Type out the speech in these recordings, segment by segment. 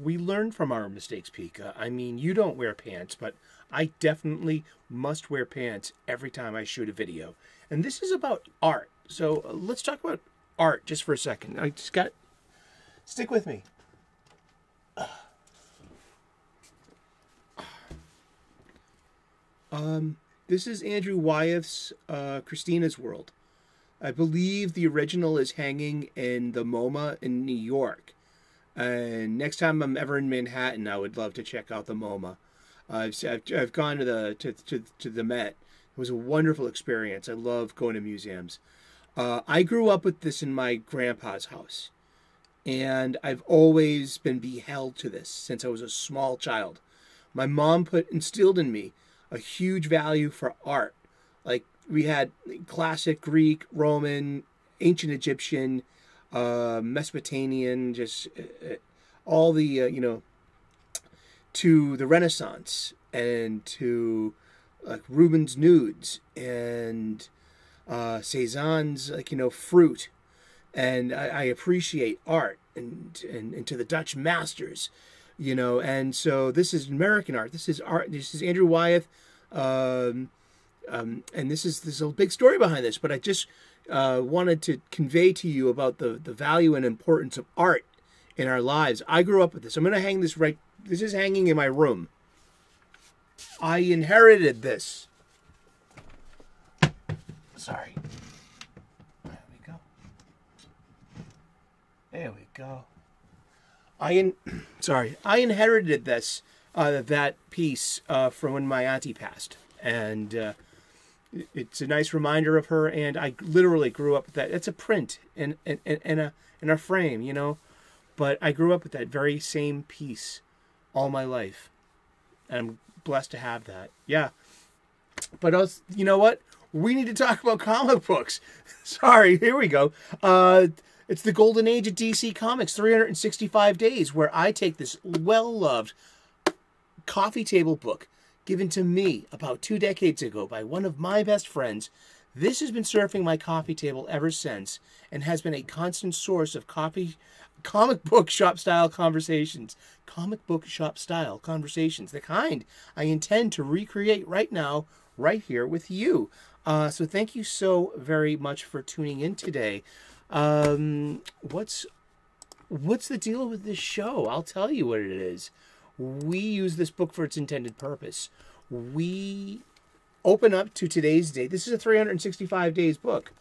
we learn from our mistakes, Pika. I mean, you don't wear pants, but I definitely must wear pants every time I shoot a video. And this is about art. So let's talk about art just for a second. I just got... Stick with me. This is Andrew Wyeth's Christina's World. I believe the original is hanging in the MoMA in New York. And next time I'm ever in Manhattan, I would love to check out the MoMA. I've gone to the Met. It was a wonderful experience. I love going to museums. I grew up with this in my grandpa's house. And I've always been beheld to this since I was a small child. My mom instilled in me a huge value for art. Like, we had classic Greek, Roman, ancient Egyptian, Mesopotamian, just all the, to the Renaissance and to like Rubens' nudes and Cézanne's, fruit. And I appreciate art and to the Dutch masters. And so this is American art. This is art. This is Andrew Wyeth, and there's a big story behind this. But I just wanted to convey to you about the value and importance of art in our lives. I grew up with this. I'm going to hang this right. This is hanging in my room. I inherited this. Sorry. There we go. There we go. I inherited this, that piece from when my auntie passed, and it's a nice reminder of her. And I literally grew up with that. It's a print in a frame, but I grew up with that very same piece all my life, and I'm blessed to have that. Yeah, but you know what? We need to talk about comic books. Sorry, here we go. It's the golden age of DC Comics, 365 days, where I take this well-loved coffee table book given to me about 2 decades ago by one of my best friends. This has been surfing my coffee table ever since and has been a constant source of comic book shop-style conversations. Comic book shop-style conversations, the kind I intend to recreate right now, right here with you. So thank you so very much for tuning in today. What's the deal with this show? I'll tell you what it is. We use this book for its intended purpose. We open up to today's date. This is a 365 days book.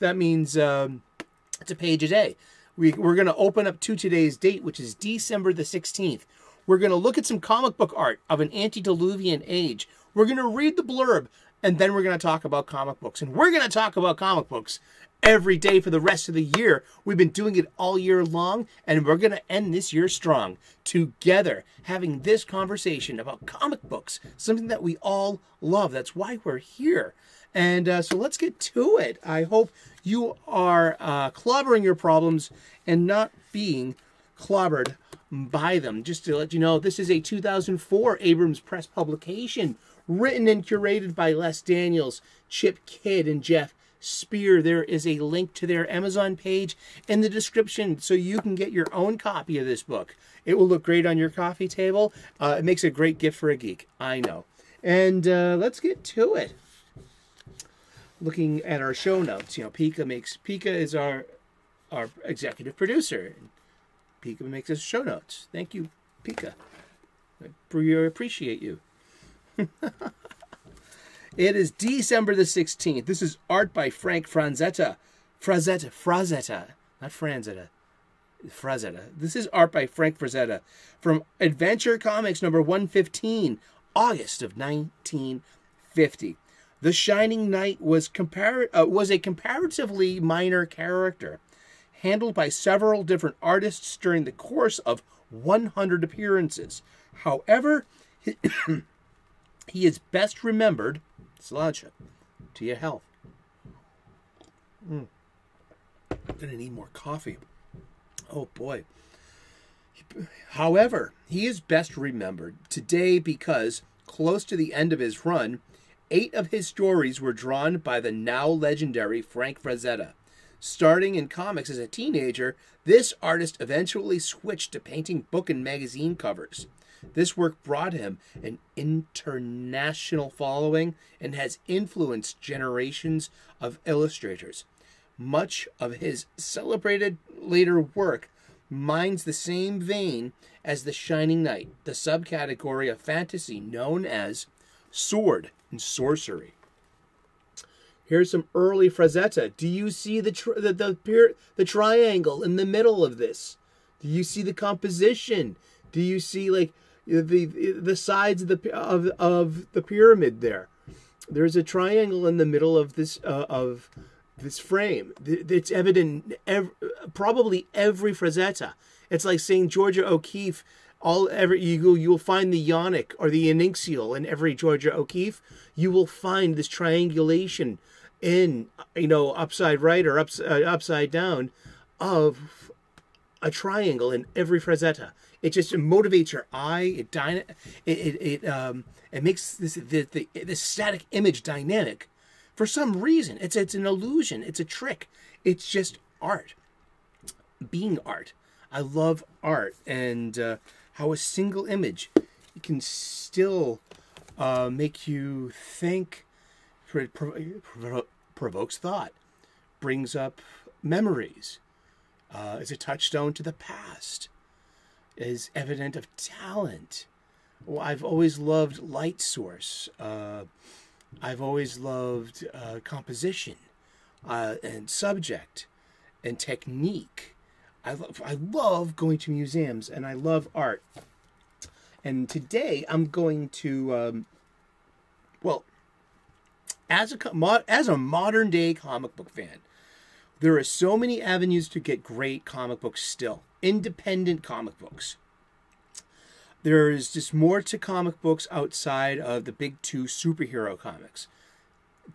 That means it's a page a day. We're going to open up to today's date, which is December the 16th. We're going to look at some comic book art of an antediluvian age. We're going to read the blurb, and then we're going to talk about comic books. And we're going to talk about comic books every day for the rest of the year. We've been doing it all year long, and we're going to end this year strong together, having this conversation about comic books, something that we all love. That's why we're here. And so let's get to it. I hope you are clobbering your problems and not being clobbered by them. Just to let you know, this is a 2004 Abrams Press publication, written and curated by Les Daniels, Chip Kidd, and Geoff Spear. There is a link to their Amazon page in the description so you can get your own copy of this book. It will look great on your coffee table. It makes a great gift for a geek, I know. And let's get to it. Looking at our show notes, Pika is our executive producer. Pika makes us show notes. Thank you, Pika. I appreciate you. It is December the 16th. This is art by Frank Frazetta. Frazetta. Not Franzetta. Frazetta. This is art by Frank Frazetta from Adventure Comics number 115, August of 1950. The Shining Knight was a comparatively minor character, handled by several different artists during the course of 100 appearances. However, he is best remembered... Sláinte, to your health. I'm going to need more coffee. Oh, boy. However, he is best remembered today because, close to the end of his run, 8 of his stories were drawn by the now legendary Frank Frazetta. Starting in comics as a teenager, this artist eventually switched to painting book and magazine covers. This work brought him an international following and has influenced generations of illustrators. Much of his celebrated later work mines the same vein as The Shining Knight, the subcategory of fantasy known as sword and sorcery. Here's some early Frazetta. Do you see the triangle in the middle of this? Do you see the composition? Do you see like the sides of the pyramid there? There's a triangle in the middle of this frame. It's evident in probably every Frazetta. It's like saying Georgia O'Keeffe. You'll find the Ionic or the Onyxial in every Georgia O'Keeffe. You will find this triangulation in, upside right or upside down of a triangle in every Frazetta. It just motivates your eye. It makes this static image dynamic. For some reason, it's an illusion. It's a trick. It's just art. Being art. I love art and how a single image can still make you think, provokes thought, brings up memories, is a touchstone to the past, is evident of talent. Well, I've always loved light source. I've always loved composition and subject and technique. I love going to museums and I love art. And today I'm going to, as a modern day comic book fan, there are so many avenues to get great comic books still. Independent comic books. There's just more to comic books outside of the big two superhero comics.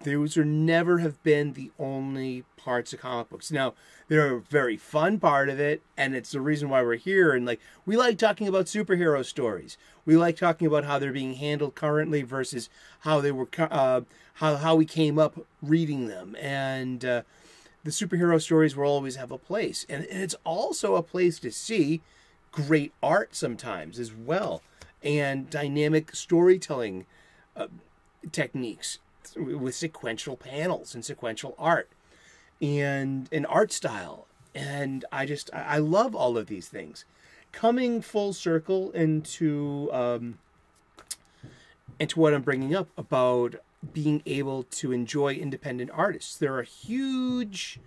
Those are never have been the only parts of comic books. Now, they're a very fun part of it, and it's the reason why we're here. And we like talking about superhero stories. We like talking about how they're being handled currently versus how they were, how we came up reading them. And the superhero stories will always have a place, and it's also a place to see great art sometimes as well, and dynamic storytelling techniques with sequential panels and sequential art and an art style. And I love all of these things. Coming full circle into what I'm bringing up about being able to enjoy independent artists. There's a huge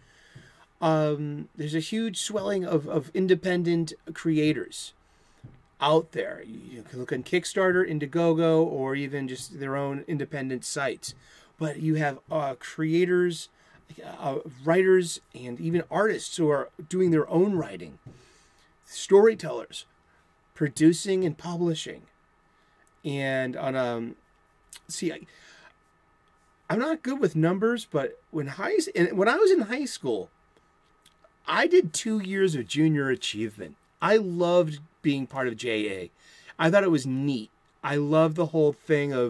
swelling of independent creators out there. You can look on Kickstarter, Indiegogo, or even just their own independent sites. But you have creators, writers, and even artists who are doing their own writing. Storytellers, producing and publishing. And on I'm not good with numbers, but when I was in high school, I did 2 years of junior achievement. I loved being part of JA. I thought it was neat. I love the whole thing I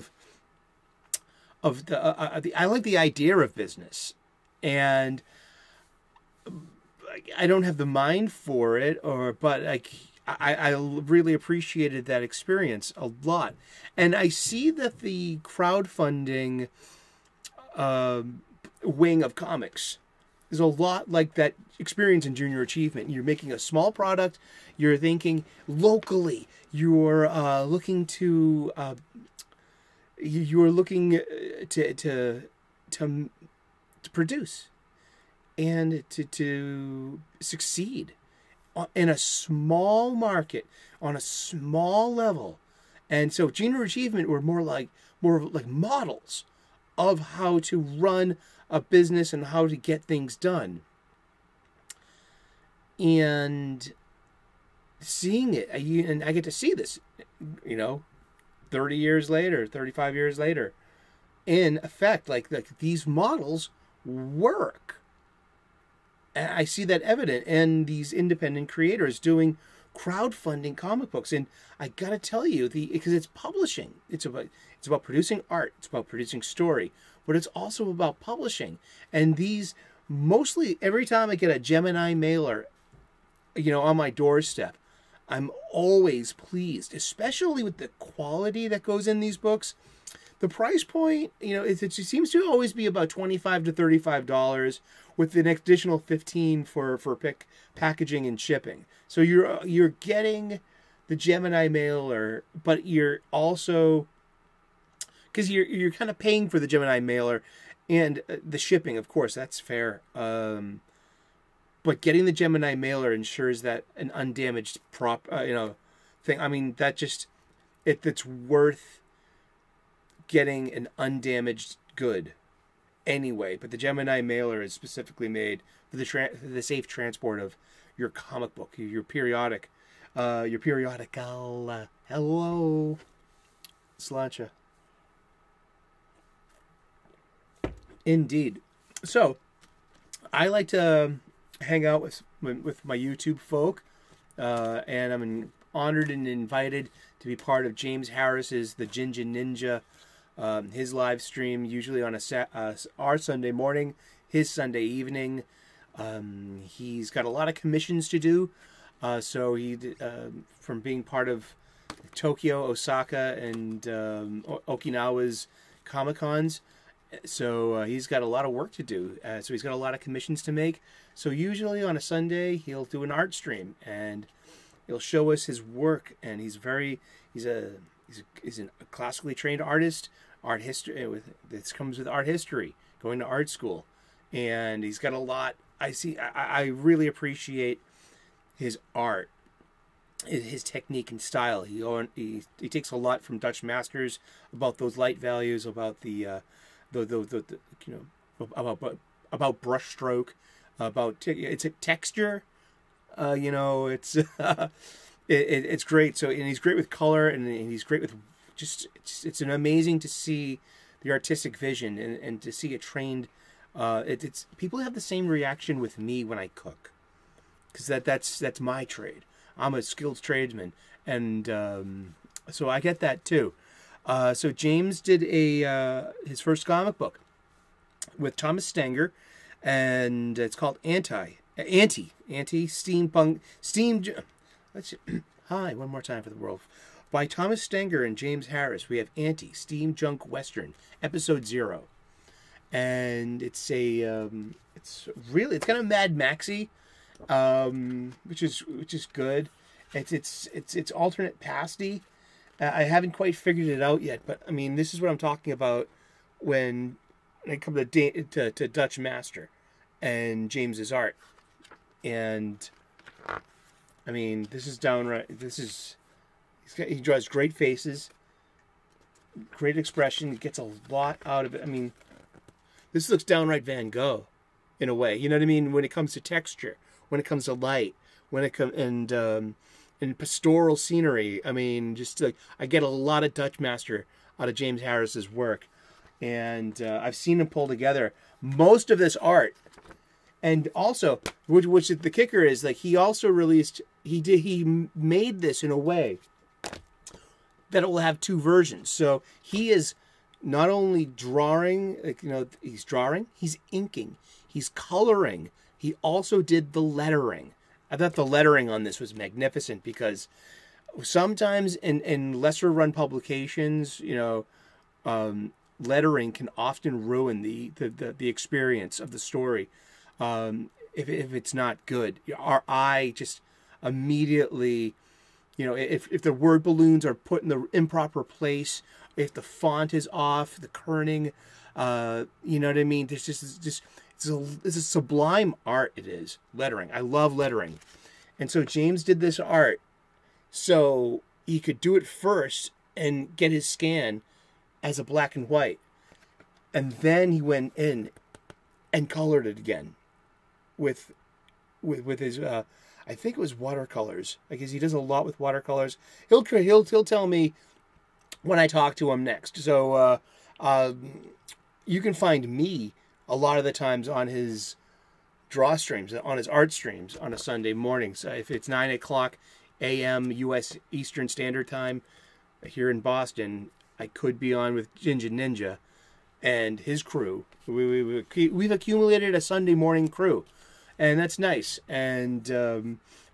like the idea of business, and I don't have the mind for it, but I really appreciated that experience a lot. And I see that the crowdfunding wing of comics is a lot like that experience in junior achievement. You're making a small product. You're thinking locally. You're looking to produce and to succeed in a small market on a small level. And so junior achievement were more like models of how to run a business and how to get things done. And seeing it, and I get to see this, 30 years later, 35 years later, in effect, like these models work. And I see that evident in these independent creators doing crowdfunding comic books. And I gotta tell you, because it's publishing, it's about producing art, it's about producing story, but it's also about publishing. And these mostly every time I get a Gemini mailer, on my doorstep, I'm always pleased, especially with the quality that goes in these books. The price point, it seems to always be about $25 to $35, with an additional $15 for packaging and shipping. So you're getting the Gemini mailer, but you're also, because you're kind of paying for the Gemini mailer and the shipping, of course, that's fair. But getting the Gemini mailer ensures that an undamaged thing. I mean, it's worth getting an undamaged good anyway. But the Gemini mailer is specifically made for the safe transport of your comic book, your periodical. Hello, Sláinte. Indeed. So, I like to hang out with my YouTube folk, and I'm honored and invited to be part of James Harris's The Ginger Ninja, his live stream, usually on our Sunday morning, his Sunday evening. He's got a lot of commissions to do, so from being part of Tokyo, Osaka, and Okinawa's Comic-Cons. So he's got a lot of work to do. So he's got a lot of commissions to make. So usually on a Sunday, he'll do an art stream and he'll show us his work. And he's a classically trained artist. Art history this comes with art history, going to art school, and he's got a lot. I really appreciate his art, his technique and style. He takes a lot from Dutch masters about those light values, about about brush stroke, about it's a texture, it's great. So, and he's great with color, and he's great with it's an amazing to see the artistic vision and to see it trained. It's people have the same reaction with me when I cook, because that's my trade. I'm a skilled tradesman, and so I get that too. So James did his first comic book with Thomas Stenger, and it's called Steampunk. Hi, one more time for the world. By Thomas Stenger and James Harris, we have Steam Junk Western, Episode 0, and it's kind of Mad Maxy, which is good. It's alternate pasty. I haven't quite figured it out yet, but I mean, this is what I'm talking about when it comes to Dutch Master and James's art. And I mean, this is downright. He draws great faces, great expression. He gets a lot out of it. I mean, this looks downright Van Gogh in a way. You know what I mean? When it comes to texture, when it comes to light, when it comes and pastoral scenery. I mean, just like I get a lot of Dutch Master out of James Harris's work, and I've seen him pull together most of this art. And also, which the kicker is, like, he also released, he made this in a way that it will have two versions. So he is not only drawing, he's drawing, he's inking, he's coloring. He also did the lettering. I thought the lettering on this was magnificent, because sometimes in lesser run publications, lettering can often ruin the experience of the story. If it's not good, our eye just immediately, if the word balloons are put in the improper place, if the font is off, the kerning, you know what I mean? There's it's a sublime art. It is lettering. I love lettering, and so James did this art so he could do it first and get his scan as a black and white, and then he went in and colored it again with his I think it was watercolors. I guess he does a lot with watercolors. He'll tell me when I talk to him next. So you can find me a lot of the times on his draw streams, on his art streams on a Sunday morning. So if it's 9 o'clock a.m. U.S. Eastern Standard Time here in Boston, I could be on with Ginger Ninja. and his crew. We've accumulated a Sunday morning crew, and that's nice. And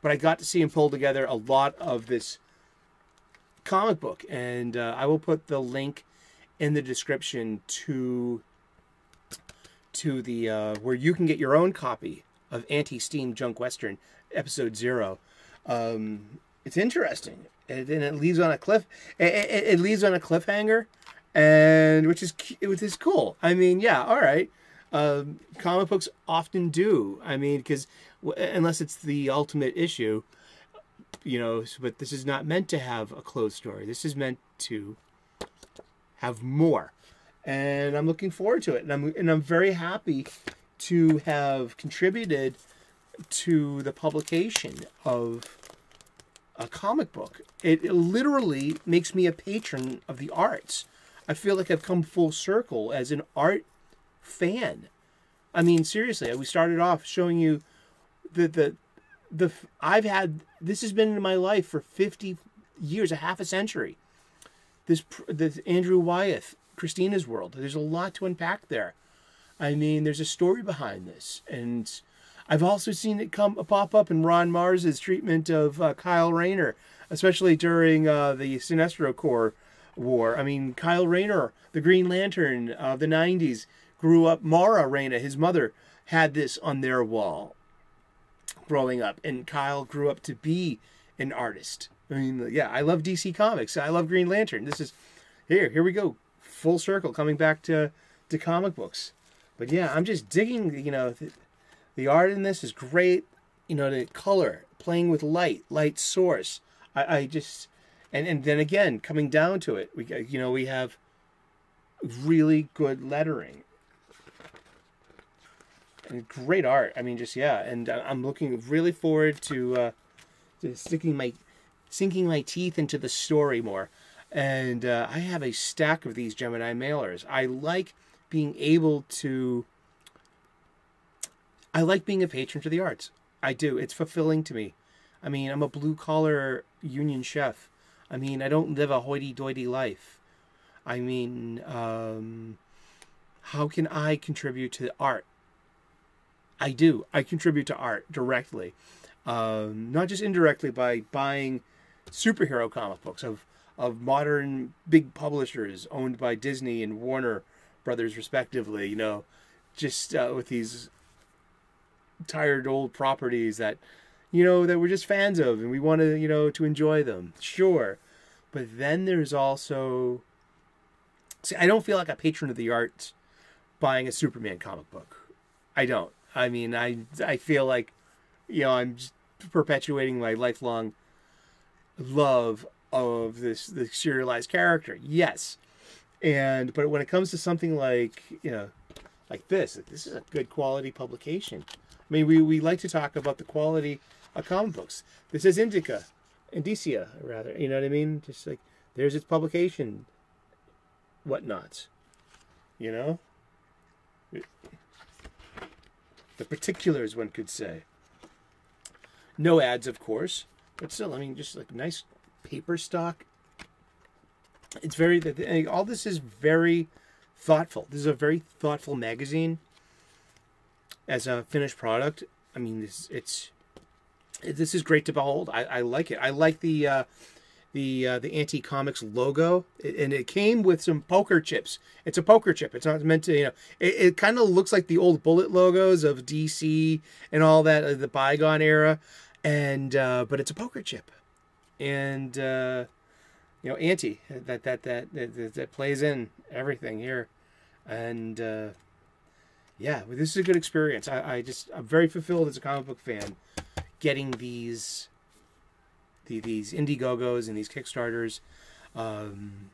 but I got to see him pull together a lot of this comic book, and I will put the link in the description to the where you can get your own copy of Anti-Steam Junk Western Episode 0. It's interesting, and it leaves on a it leaves on a cliffhanger, and which is cool. I mean, yeah, all right. Comic books often do. I mean, because unless it's the ultimate issue, you know. But this is not meant to have a closed story. This is meant to have more, and I'm looking forward to it. And I'm very happy to have contributed to the publication of a comic book. It literally makes me a patron of the arts. I feel like I've come full circle as an art fan. I mean, seriously, we started off showing you I've had, this has been in my life for 50 years, a half a century. This Andrew Wyeth, Christina's World. There's a lot to unpack there. I mean, there's a story behind this, and I've also seen it pop up in Ron Mars's treatment of Kyle Rayner, especially during the Sinestro Corps War. I mean, Kyle Rayner, the Green Lantern of the 90s, grew up. Mara Rayner, his mother, had this on their wall growing up, and Kyle grew up to be an artist. I mean, yeah, I love DC Comics. I love Green Lantern. This is, here we go, full circle, coming back to comic books. But yeah, I'm just digging, you know, the art in this is great. You know, the color, playing with light source. I just, and then again, coming down to it, we have really good lettering and great art. I mean, just, yeah, and I'm looking really forward to sinking my teeth into the story more. And I have a stack of these Gemini mailers. I like being able to, I like being a patron to the arts. I do. It's fulfilling to me. I mean, I'm a blue-collar union chef. I mean, I don't live a hoity-toity life. I mean, how can I contribute to art? I do. I contribute to art directly. Not just indirectly by buying superhero comic books of modern big publishers owned by Disney and Warner Brothers respectively, you know, just with these tired old properties that, you know, that we're just fans of and we want to, you know, to enjoy them. Sure. But then there's also, see, I don't feel like a patron of the arts buying a Superman comic book. I don't. I mean, I feel like, you know, I'm just perpetuating my lifelong love of this serialized character. Yes. But when it comes to something like, you know, like this is a good quality publication. I mean, we like to talk about the quality of comic books. This is Indicia, rather. You know what I mean? Just like, there's its publication whatnots. You know? The particulars, one could say. No ads, of course. But still, I mean, just like nice paper stock. It's very, all this is very thoughtful. This is a very thoughtful magazine as a finished product. I mean, this is great to behold. I like it. I like the Anti-Comics logo, and it came with some poker chips. It's a poker chip. It's not meant to, you know, it kind of looks like the old Bullet logos of DC and all that, the bygone era, and but it's a poker chip, and you know, Anti that plays in everything here, and yeah, this is a good experience. I'm very fulfilled as a comic book fan, getting these Indiegogos and these Kickstarters, and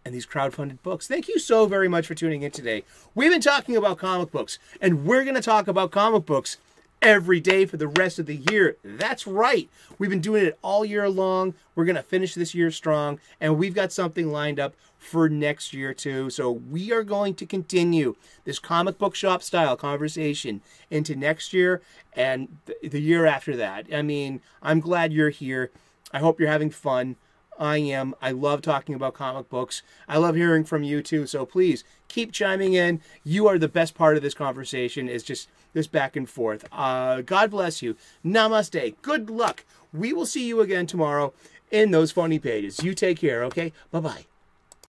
these crowdfunded books. Thank you so very much for tuning in today. We've been talking about comic books, and we're going to talk about comic books every day for the rest of the year. That's right. We've been doing it all year long. We're going to finish this year strong, and we've got something lined up for next year too. So we are going to continue this comic book shop style conversation into next year and the year after that. I mean, I'm glad you're here. I hope you're having fun. I am. I love talking about comic books. I love hearing from you too. So please keep chiming in. You are the best part of this conversation. Is just this back and forth. God bless you. Namaste. Good luck. We will see you again tomorrow in those funny pages. You take care. Okay. Bye bye.